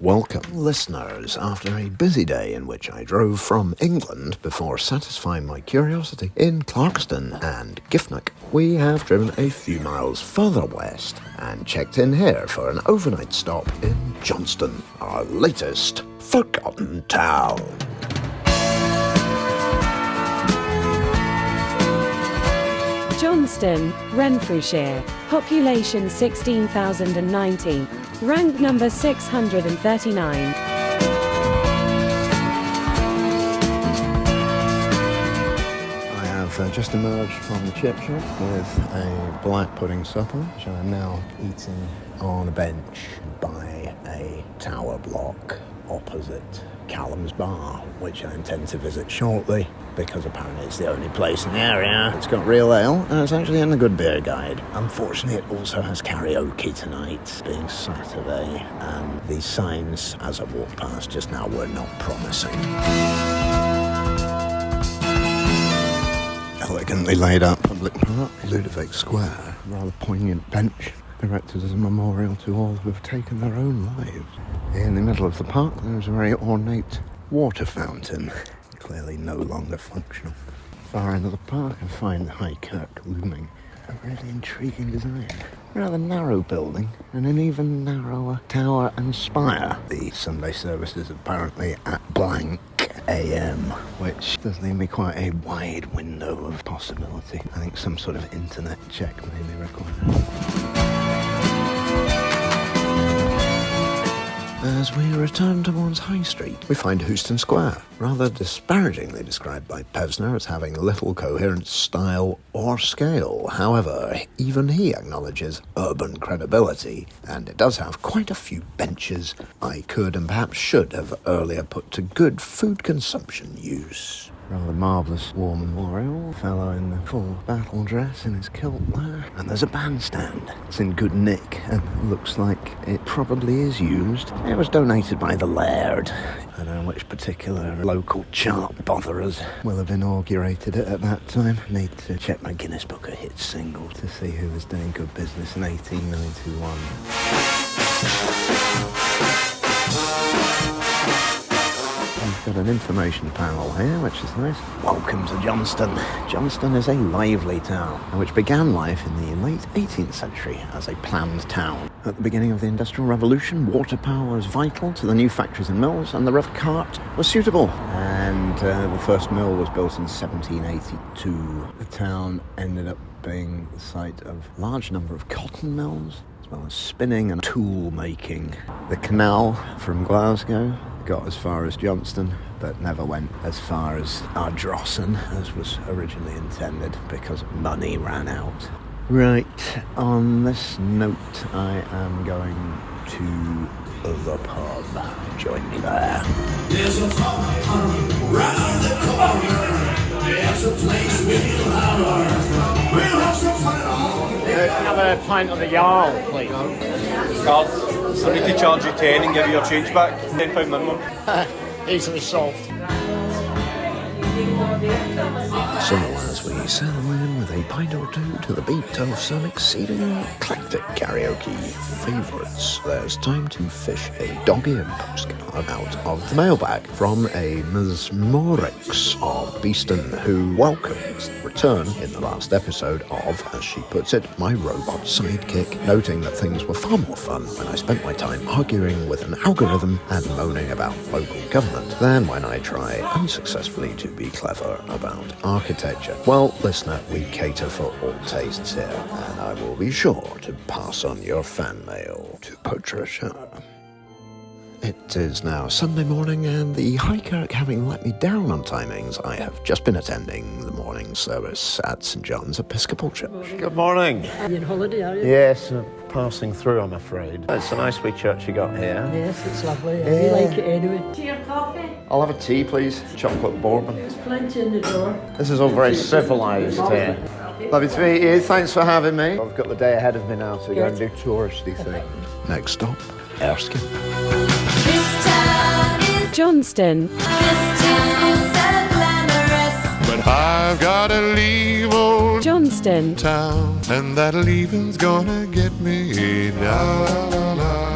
Welcome, listeners, after a busy day in which I drove from England before satisfying my curiosity in Clarkston and Giffnock. We have driven a few miles further west and checked in here for an overnight stop in Johnstone, our latest forgotten town. Johnstone, Renfrewshire, population 16,090, rank number 639. I have just emerged from the chip shop with a black pudding supper, which I am now eating on a bench by a tower block opposite Callum's bar, which I intend to visit shortly because apparently it's the only place in the area. It's got real ale and it's actually in the good beer guide. Unfortunately, it also has karaoke tonight, being Saturday, and the signs as I walked past just now were not promising. Elegantly laid out public park, Ludovic Square, a rather poignant bench erected as a memorial to all who have taken their own lives. In the middle of the park there is a very ornate water fountain, clearly no longer functional. Far into the park I find the High Kirk looming. A really intriguing design. A rather narrow building and an even narrower tower and spire. The Sunday service is apparently at blank AM, which does leave me quite a wide window of possibility. I think some sort of internet check may be required. As we return towards High Street, we find Houston Square, rather disparagingly described by Pevsner as having little coherent style or scale. However, even he acknowledges urban credibility, and it does have quite a few benches I could and perhaps should have earlier put to good food consumption use. Rather marvellous war memorial, fellow in the full battle dress in his kilt there. And there's a bandstand. It's in good nick and looks like it probably is used. It was donated by the Laird. I don't know which particular local chart botherers will have inaugurated it at that time. Need to check my Guinness Book of Hits single to see who was doing good business in 1891. We've got an information panel here, which is nice. Welcome to Johnstone. Johnstone is a lively town, which began life in the late 18th century as a planned town. At the beginning of the Industrial Revolution, water power was vital to the new factories and mills, and the river cart was suitable. And the first mill was built in 1782. The town ended up being the site of a large number of cotton mills, as well as spinning and tool making. The canal from Glasgow got as far as Johnstone, but never went as far as Ardrossan as was originally intended because money ran out. Right, on this note, I am going to the pub. Join me there. There's a pub round the corner. There's a place we'll have some fun. Have a pint of the Jarl, please. Cards. I need to charge you 10 and give you your change back. £10 minimum. Easily solved. So as we settle in with a pint or two to the beat of some exceedingly eclectic karaoke favourites, there's time to fish a dog-eared postcard out of the mailbag from a Ms. Morix of Beeston, who welcomes the return in the last episode of, as she puts it, my robot sidekick, noting that things were far more fun when I spent my time arguing with an algorithm and moaning about local government than when I try unsuccessfully to be clever about architecture. Well, listener, we cater for all tastes here, and I will be sure to pass on your fan mail to Patricia. It is now Sunday morning, and the High Kirk having let me down on timings, I have just been attending the morning service at St John's Episcopal Church. Good morning. Are you on holiday, are you? Yes, passing through, I'm afraid. It's a nice wee church you got here. Yes, it's lovely. We like it anyway. Tea or coffee? I'll have a tea, please. Chocolate bourbon. There's plenty in the door. This is all very civilised here. Lovely to meet you. Thanks for having me. I've got the day ahead of me now to go and do touristy things. Next stop, Erskine. Johnston. But I've gotta leave old Johnston. town, and that leaving's gonna get me down.